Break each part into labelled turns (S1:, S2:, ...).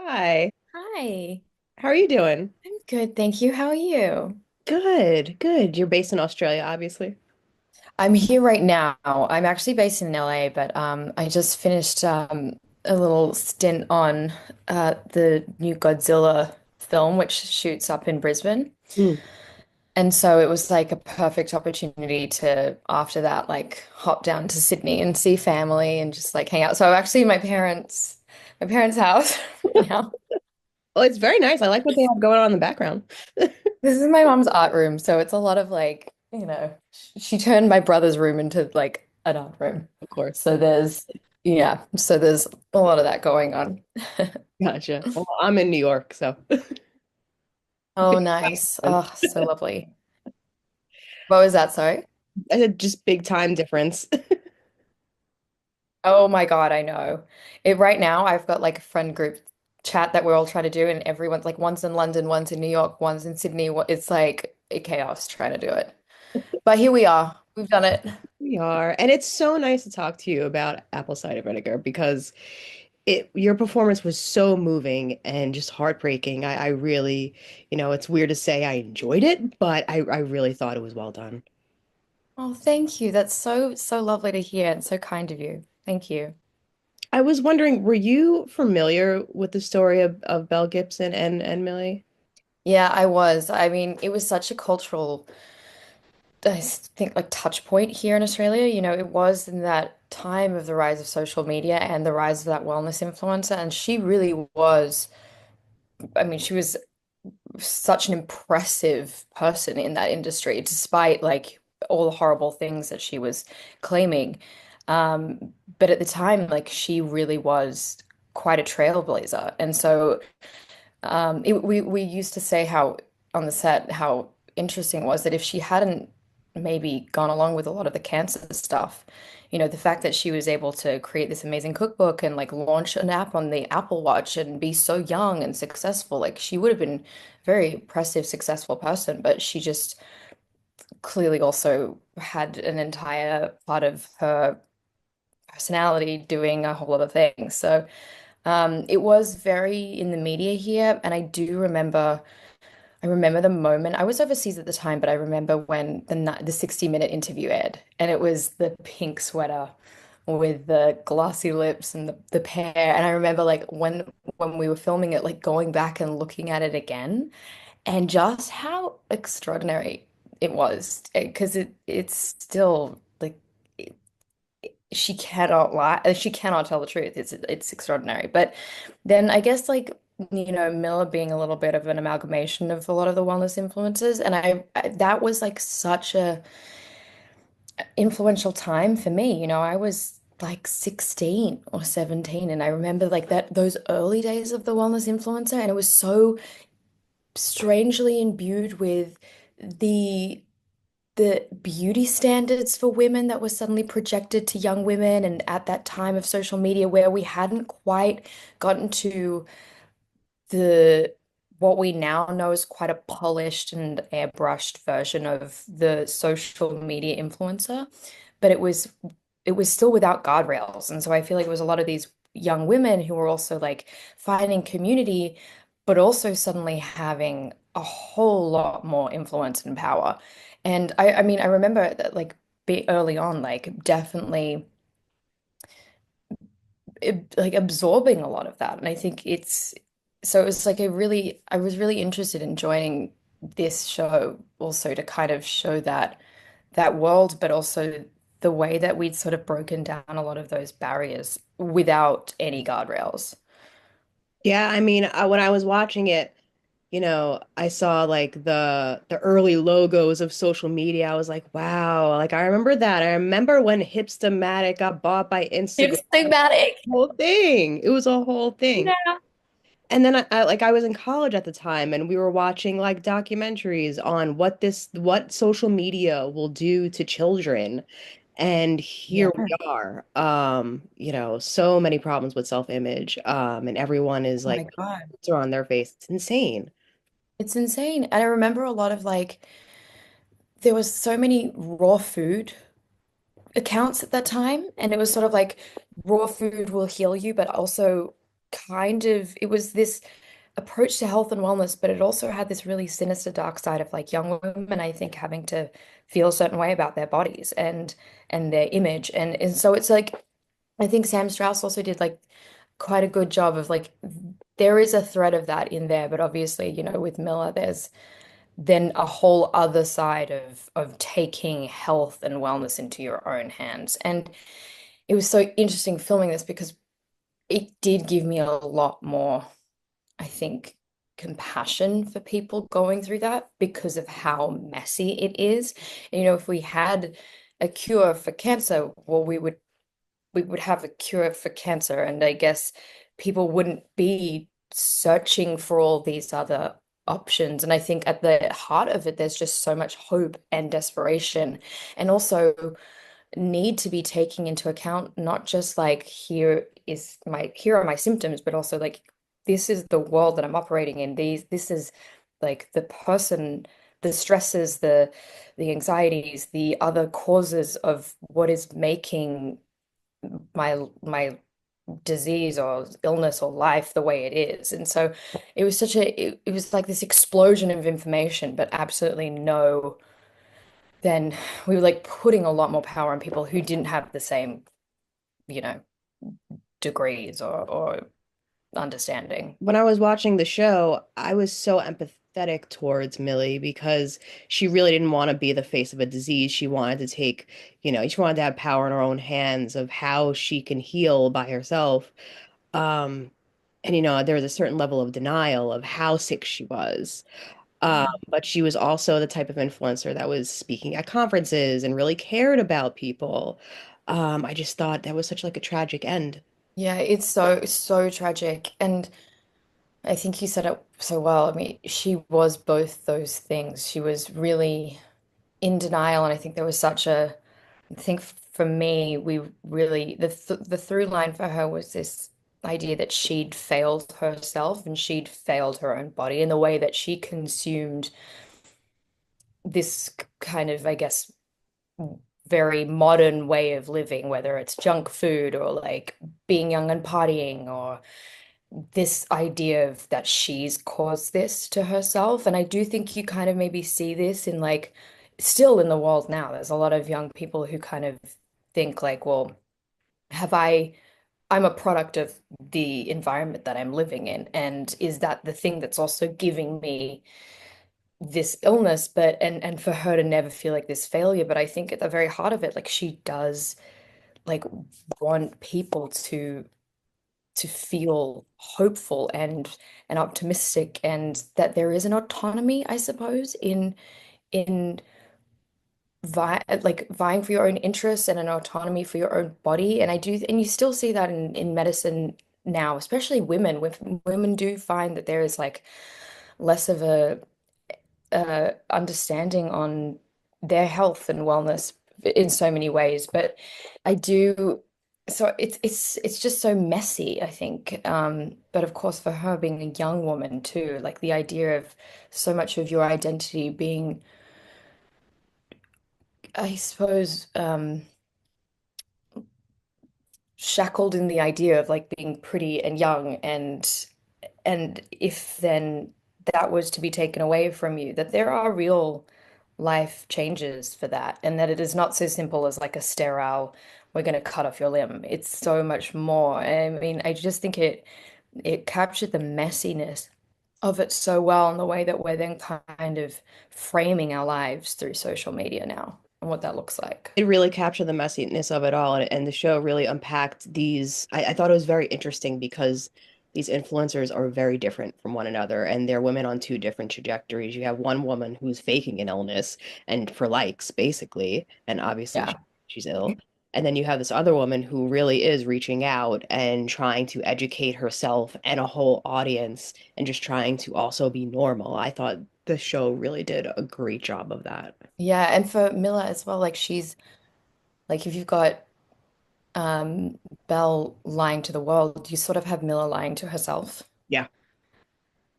S1: Hi,
S2: Hi,
S1: how are you doing?
S2: I'm good, thank you. How are you?
S1: Good, good. You're based in Australia, obviously.
S2: I'm here right now. I'm actually based in LA, but I just finished a little stint on the new Godzilla film, which shoots up in Brisbane.
S1: Mm.
S2: And so it was like a perfect opportunity to, after that, like hop down to Sydney and see family and just like hang out. So I'm actually in my parents' house right now.
S1: Well, it's very nice. I like what they have going on in the background.
S2: This is my mom's art room, so it's a lot of like, she turned my brother's room into like an art room.
S1: Of course.
S2: So there's a lot of that going on.
S1: Gotcha. Well, I'm in New York, so
S2: Oh, nice. Oh, so lovely. What was that? Sorry.
S1: I said just big time difference.
S2: Oh my God, I know. It right now I've got like a friend group chat that we're all trying to do, and everyone's like one's in London, one's in New York, one's in Sydney. It's like a chaos trying to do it. But here we are. We've done it.
S1: We are, and it's so nice to talk to you about apple cider vinegar because your performance was so moving and just heartbreaking. I really, it's weird to say I enjoyed it, but I really thought it was well done.
S2: Oh, thank you. That's so lovely to hear and so kind of you. Thank you.
S1: I was wondering, were you familiar with the story of Belle Gibson and Millie?
S2: Yeah, I was. I mean, it was such a cultural, think, like touch point here in Australia. It was in that time of the rise of social media and the rise of that wellness influencer. And she really was, I mean, she was such an impressive person in that industry, despite like all the horrible things that she was claiming. But at the time, like she really was quite a trailblazer. And so we used to say how on the set how interesting it was that if she hadn't maybe gone along with a lot of the cancer stuff, the fact that she was able to create this amazing cookbook and like launch an app on the Apple Watch and be so young and successful, like she would have been a very impressive, successful person, but she just clearly also had an entire part of her personality doing a whole lot of things. So it was very in the media here, and I remember the moment. I was overseas at the time, but I remember when the 60-minute interview aired, and it was the pink sweater with the glossy lips and the pear. And I remember like when we were filming it, like going back and looking at it again, and just how extraordinary it was, because it's still like she cannot lie. She cannot tell the truth. It's extraordinary. But then I guess like Miller being a little bit of an amalgamation of a lot of the wellness influences, and that was like such a influential time for me. I was like 16 or 17, and I remember like that those early days of the wellness influencer, and it was so strangely imbued with the the beauty standards for women that were suddenly projected to young women, and at that time of social media where we hadn't quite gotten to the what we now know is quite a polished and airbrushed version of the social media influencer, but it was still without guardrails. And so I feel like it was a lot of these young women who were also like finding community, but also suddenly having a whole lot more influence and power. And I mean, I remember that like be early on, like definitely like absorbing a lot of that. And I think it was like I was really interested in joining this show also to kind of show that world, but also the way that we'd sort of broken down a lot of those barriers without any guardrails.
S1: Yeah, I mean, when I was watching it, I saw like the early logos of social media. I was like, wow, like I remember that. I remember when Hipstamatic got bought by Instagram.
S2: It's thematic.
S1: Whole thing. It was a whole thing.
S2: Yeah.
S1: And then I was in college at the time and we were watching like documentaries on what social media will do to children. And
S2: Yeah.
S1: here we are. So many problems with self-image. And everyone is
S2: Oh my
S1: like
S2: God.
S1: are on their face. It's insane.
S2: It's insane. And I remember a lot of like there was so many raw food accounts at that time, and it was sort of like raw food will heal you, but also it was this approach to health and wellness, but it also had this really sinister dark side of like young women, I think, having to feel a certain way about their bodies and their image. And so it's like I think Sam Strauss also did like quite a good job of like there is a thread of that in there, but obviously, with Miller, there's then a whole other side of taking health and wellness into your own hands. And it was so interesting filming this because it did give me a lot more, I think, compassion for people going through that because of how messy it is. And, if we had a cure for cancer, well, we would have a cure for cancer, and I guess people wouldn't be searching for all these other options. And I think at the heart of it, there's just so much hope and desperation, and also need to be taking into account not just like here are my symptoms, but also like this is the world that I'm operating in. This is like the person, the stresses, the anxieties, the other causes of what is making my disease or illness or life the way it is. And so it was it was like this explosion of information, but absolutely no, then we were like putting a lot more power on people who didn't have the same, you know, degrees or understanding.
S1: When I was watching the show, I was so empathetic towards Millie because she really didn't want to be the face of a disease. She wanted to take, she wanted to have power in her own hands of how she can heal by herself. Um, and there was a certain level of denial of how sick she was. But she was also the type of influencer that was speaking at conferences and really cared about people. I just thought that was such like a tragic end.
S2: Yeah, it's so tragic. And I think you said it so well. I mean, she was both those things. She was really in denial, and I think there was such a I think for me, we really the through line for her was this idea that she'd failed herself and she'd failed her own body in the way that she consumed this kind of, I guess, very modern way of living, whether it's junk food or like being young and partying or this idea of that she's caused this to herself. And I do think you kind of maybe see this in like still in the world now. There's a lot of young people who kind of think like, well, have I'm a product of the environment that I'm living in. And is that the thing that's also giving me this illness? But and for her to never feel like this failure, but I think at the very heart of it, like she does like want people to feel hopeful and optimistic, and that there is an autonomy, I suppose, in vying for your own interests and an autonomy for your own body. And you still see that in medicine now, especially women. Women do find that there is like less of a understanding on their health and wellness in so many ways. But I do, so it's just so messy, I think. But of course, for her being a young woman too, like the idea of so much of your identity being, I suppose, shackled in the idea of like being pretty and young, and if then that was to be taken away from you, that there are real life changes for that, and that it is not so simple as like a sterile, we're going to cut off your limb. It's so much more. I mean, I just think it captured the messiness of it so well in the way that we're then kind of framing our lives through social media now and what that looks like.
S1: It really captured the messiness of it all, and the show really unpacked these. I thought it was very interesting because these influencers are very different from one another, and they're women on two different trajectories. You have one woman who's faking an illness and for likes, basically, and obviously
S2: Yeah.
S1: she's ill. And then you have this other woman who really is reaching out and trying to educate herself and a whole audience and just trying to also be normal. I thought the show really did a great job of that.
S2: Yeah, and for Miller as well, like she's like if you've got Belle lying to the world, you sort of have Miller lying to herself,
S1: Yeah.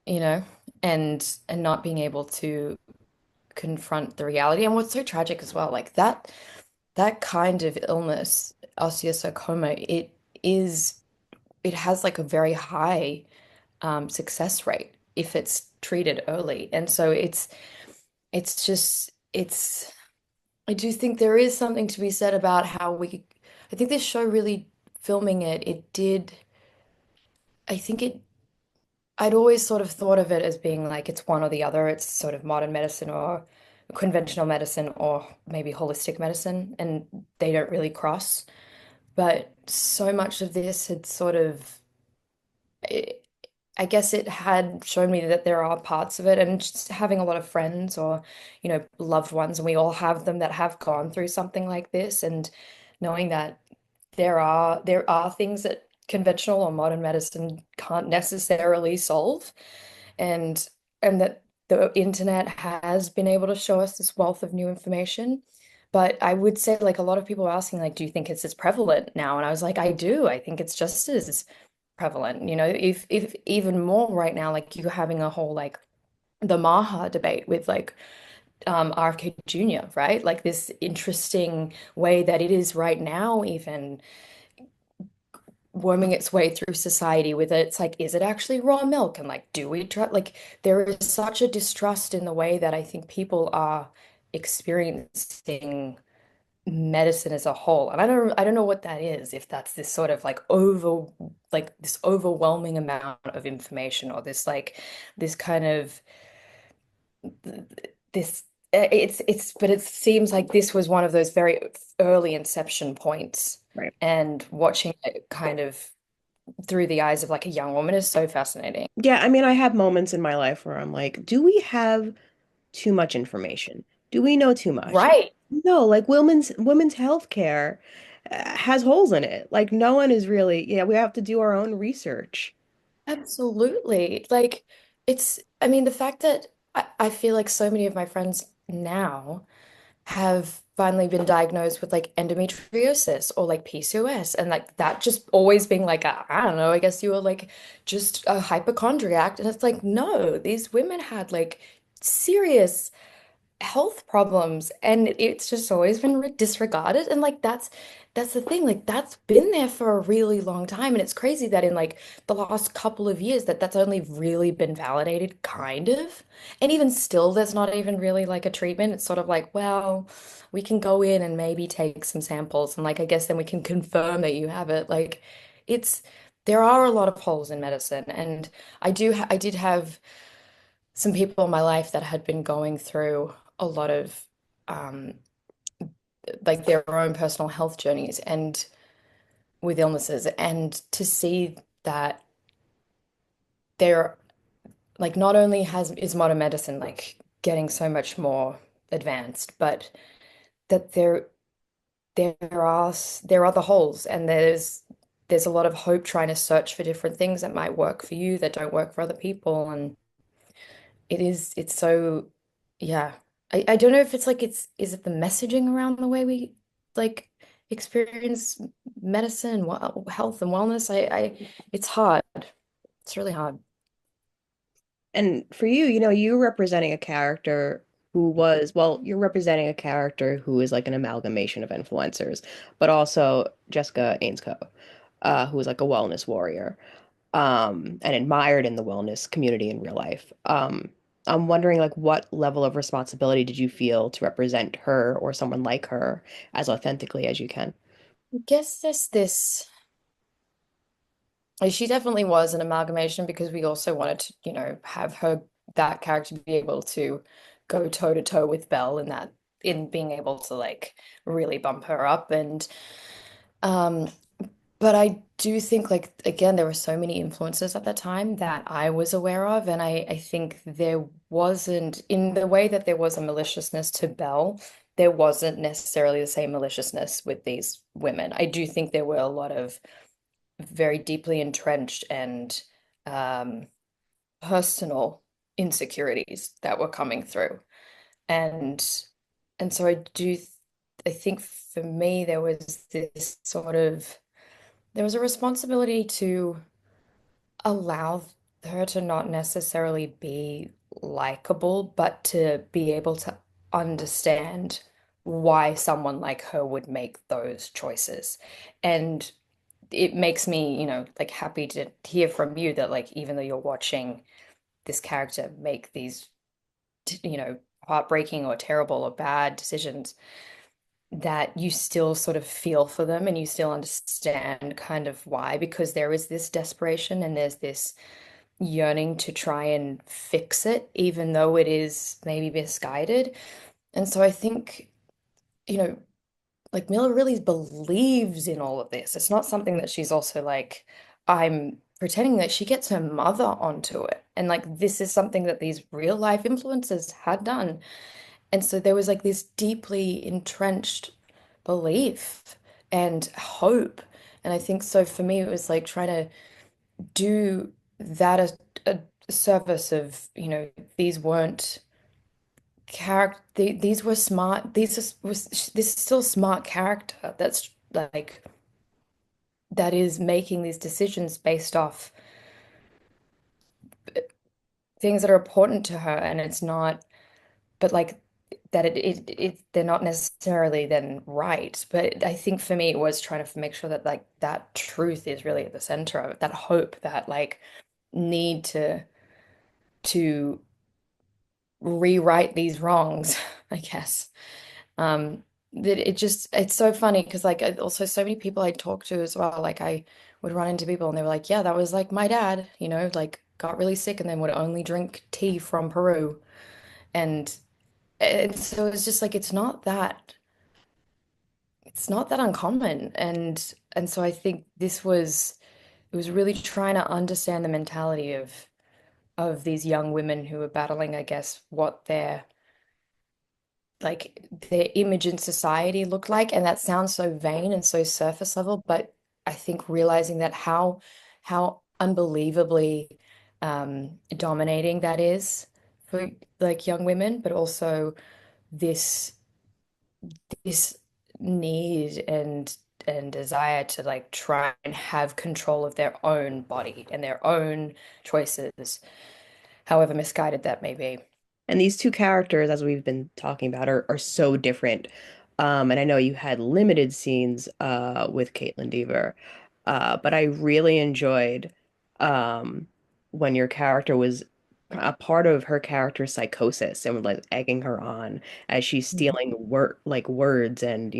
S2: you know, and not being able to confront the reality. And what's so tragic as well, like that kind of illness, osteosarcoma, it is. it has like a very high success rate if it's treated early. And so it's just it's I do think there is something to be said about how I think this show really filming it did I think it I'd always sort of thought of it as being like it's one or the other. It's sort of modern medicine or conventional medicine or maybe holistic medicine, and they don't really cross. But so much of this had sort of I guess it had shown me that there are parts of it, and just having a lot of friends or, loved ones, and we all have them that have gone through something like this, and knowing that there are things that conventional or modern medicine can't necessarily solve, and that the internet has been able to show us this wealth of new information. But I would say, like, a lot of people are asking, like, do you think it's as prevalent now? And I was like, I do. I think it's just as prevalent. If even more right now, like you're having a whole like the Maha debate with like RFK Jr., right? Like this interesting way that it is right now, even worming its way through society with it. It's like, is it actually raw milk? And like, do we try like there is such a distrust in the way that I think people are experiencing medicine as a whole. And I don't know what that is, if that's this sort of like this overwhelming amount of information, or this like this kind of this it's but it seems like this was one of those very early inception points,
S1: Right.
S2: and watching it kind of through the eyes of like a young woman is so fascinating.
S1: Yeah, I mean, I have moments in my life where I'm like, do we have too much information? Do we know too much?
S2: Right.
S1: No, like women's health care has holes in it. Like no one is really, yeah, we have to do our own research.
S2: Absolutely. Like I mean, the fact that I feel like so many of my friends now have finally been diagnosed with like endometriosis or like PCOS, and like that just always being like, I don't know, I guess you were like just a hypochondriac. And it's like, no, these women had like serious health problems, and it's just always been disregarded. And like that's the thing, like that's been there for a really long time, and it's crazy that in like the last couple of years that's only really been validated kind of. And even still there's not even really like a treatment. It's sort of like, well, we can go in and maybe take some samples, and like I guess then we can confirm that you have it. Like it's there are a lot of holes in medicine, and I did have some people in my life that had been going through a lot of um, like their own personal health journeys and with illnesses, and to see that they're like not only has is modern medicine like getting so much more advanced, but that there are the holes, and there's a lot of hope trying to search for different things that might work for you that don't work for other people. And it's so, yeah. I don't know if it's like is it the messaging around the way we like experience medicine, health and wellness? It's hard. It's really hard.
S1: And for you, you're representing a character who was, well, you're representing a character who is like an amalgamation of influencers, but also Jessica Ainscough, who is like a wellness warrior, and admired in the wellness community in real life. I'm wondering like what level of responsibility did you feel to represent her or someone like her as authentically as you can?
S2: I guess there's this. She definitely was an amalgamation, because we also wanted to, have that character be able to go toe to toe with Belle in being able to like really bump her up. And um but I do think like again there were so many influences at that time that I was aware of, and I think there wasn't, in the way that there was a maliciousness to Belle, there wasn't necessarily the same maliciousness with these women. I do think there were a lot of very deeply entrenched and um, personal insecurities that were coming through. And so I think for me there was this sort of there was a responsibility to allow her to not necessarily be likable, but to be able to understand why someone like her would make those choices. And it makes me, like happy to hear from you that like even though you're watching this character make these, heartbreaking or terrible or bad decisions, that you still sort of feel for them and you still understand kind of why, because there is this desperation and there's this yearning to try and fix it, even though it is maybe misguided. And so I think, you know, like Mila really believes in all of this. It's not something that she's also like, I'm pretending that she gets her mother onto it. And like, this is something that these real life influencers had done. And so there was like this deeply entrenched belief and hope. And I think so for me, it was like trying to do that as a service of, these weren't character, these were smart, this is still smart character that's like, that is making these decisions based off things that are important to her. And it's not, but like, that they're not necessarily then right. But I think for me, it was trying to make sure that like that truth is really at the center of it, that hope, that like need to rewrite these wrongs, I guess. Um, that it's so funny because like also so many people I talk to as well, like I would run into people and they were like, yeah, that was like my dad, like got really sick and then would only drink tea from Peru. And so it's just like it's not that uncommon. And so I think it was really trying to understand the mentality of these young women who are battling, I guess, what their image in society looked like. And that sounds so vain and so surface level, but I think realizing that how unbelievably dominating that is for like young women, but also this this need and desire to like try and have control of their own body and their own choices, however misguided that may be.
S1: And these two characters, as we've been talking about, are so different. And I know you had limited scenes with Caitlin Dever, but I really enjoyed when your character was a part of her character's psychosis and like egging her on as she's stealing words and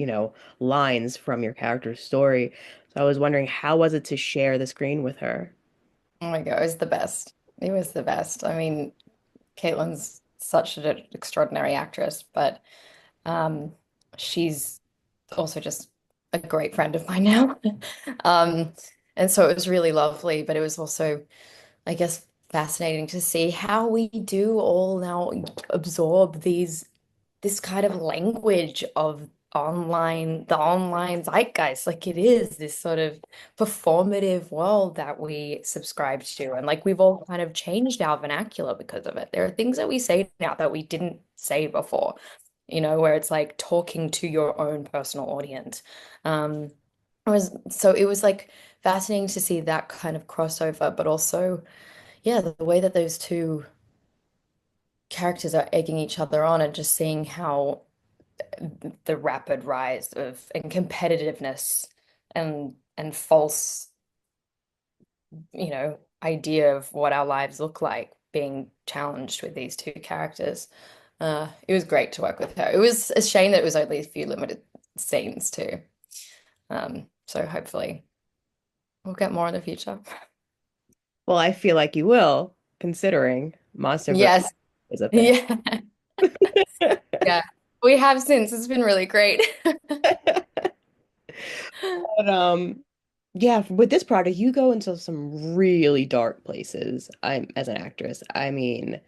S1: lines from your character's story. So I was wondering, how was it to share the screen with her?
S2: Oh my God, it was the best. It was the best. I mean, Caitlin's such an extraordinary actress, but um, she's also just a great friend of mine now. Um, and so it was really lovely, but it was also, I guess, fascinating to see how we do all now absorb this kind of language of the online zeitgeist. Like it is this sort of performative world that we subscribe to. And like we've all kind of changed our vernacular because of it. There are things that we say now that we didn't say before, where it's like talking to your own personal audience. It was like fascinating to see that kind of crossover, but also, yeah, the way that those two characters are egging each other on and just seeing how the rapid rise of and competitiveness and false, idea of what our lives look like being challenged with these two characters. It was great to work with her. It was a shame that it was only a few limited scenes too. So hopefully we'll get more in the future.
S1: Well, I feel like you will, considering Monsterverse
S2: Yes.
S1: is a thing.
S2: Yeah. Yeah. We have since. It's been really great.
S1: But yeah, with this project, you go into some really dark places. I'm as an actress. I mean,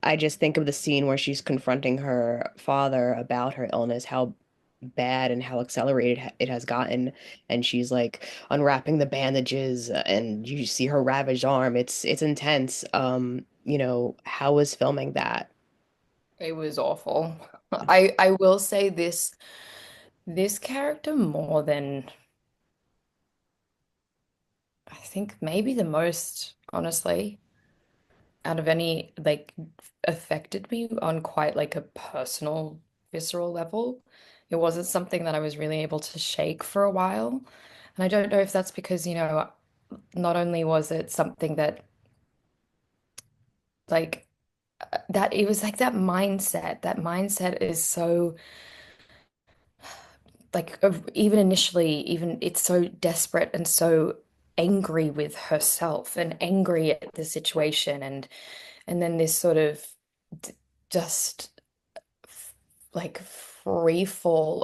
S1: I just think of the scene where she's confronting her father about her illness, how bad and how accelerated it has gotten, and she's like unwrapping the bandages, and you see her ravaged arm. It's intense. How was filming that?
S2: It was awful. I will say this character more than I think maybe the most, honestly, out of any, like, affected me on quite like a personal, visceral level. It wasn't something that I was really able to shake for a while. And I don't know if that's because, not only was it something that like that it was like that mindset is so like even initially, even it's so desperate and so angry with herself and angry at the situation, and then this sort of just like free fall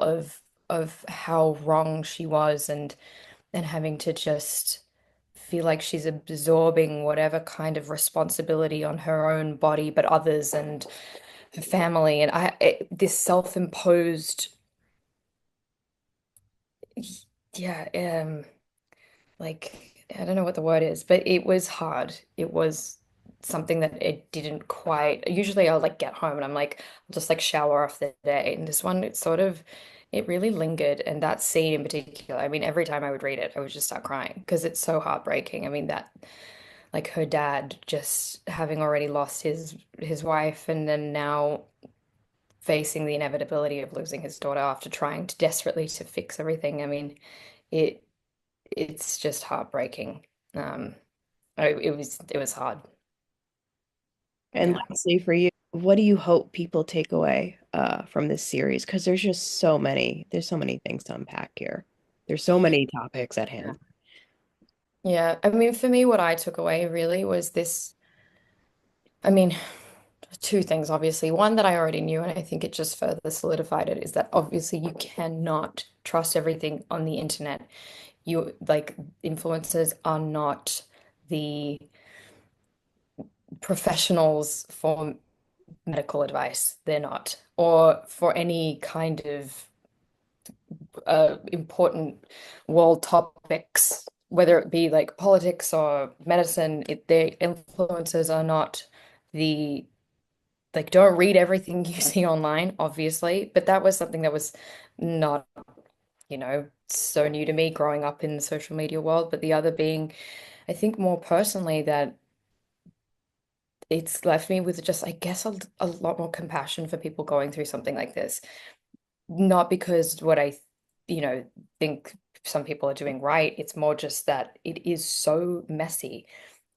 S2: of how wrong she was, and having to just feel like she's absorbing whatever kind of responsibility on her own body, but others and her family, and this self-imposed, yeah, like I don't know what the word is, but it was hard. It was something that it didn't quite. Usually I'll like get home and I'm like, I'll just like shower off the day. And this one, it really lingered. And that scene in particular, I mean, every time I would read it, I would just start crying because it's so heartbreaking. I mean, that like her dad just having already lost his wife and then now facing the inevitability of losing his daughter after trying to desperately to fix everything. I mean, it it's just heartbreaking. Um, it was hard.
S1: And
S2: Yeah.
S1: lastly, for you, what do you hope people take away from this series? Because there's so many things to unpack here. There's so many topics at hand.
S2: Yeah. I mean, for me, what I took away really was this. I mean, two things, obviously. One that I already knew, and I think it just further solidified it, is that obviously you cannot trust everything on the internet. You like influencers are not the professionals for medical advice. They're not, or for any kind of important world topics, whether it be like politics or medicine, their influences are not the like don't read everything you see online, obviously. But that was something that was not, so new to me growing up in the social media world. But the other being, I think more personally, that it's left me with just, I guess, a lot more compassion for people going through something like this. Not because what think some people are doing right. It's more just that it is so messy.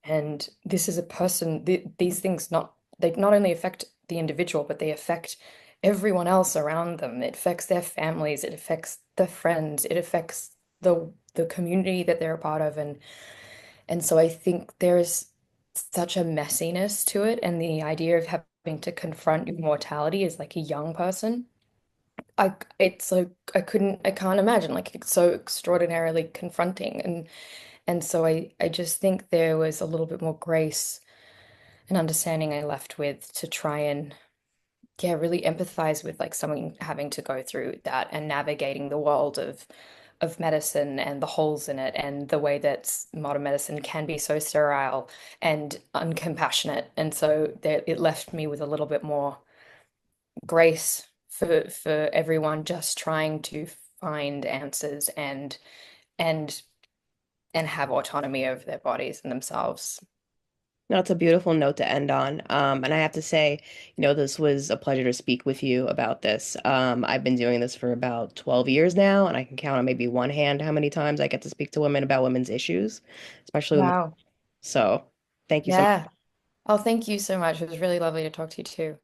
S2: And this is a person, these things they not only affect the individual, but they affect everyone else around them. It affects their families, it affects their friends, it affects the community that they're a part of. And so I think there's such a messiness to it. And the idea of having to confront your mortality as like a young person, it's like I can't imagine, like it's so extraordinarily confronting, and so I just think there was a little bit more grace and understanding I left with to try and, yeah, really empathize with like someone having to go through that and navigating the world of medicine and the holes in it and the way that modern medicine can be so sterile and uncompassionate. And so there, it left me with a little bit more grace for everyone just trying to find answers and and have autonomy over their bodies and themselves.
S1: No, it's a beautiful note to end on. And I have to say, this was a pleasure to speak with you about this. I've been doing this for about 12 years now, and I can count on maybe one hand how many times I get to speak to women about women's issues, especially with.
S2: Wow.
S1: So thank you so much.
S2: Yeah. Oh, thank you so much. It was really lovely to talk to you too.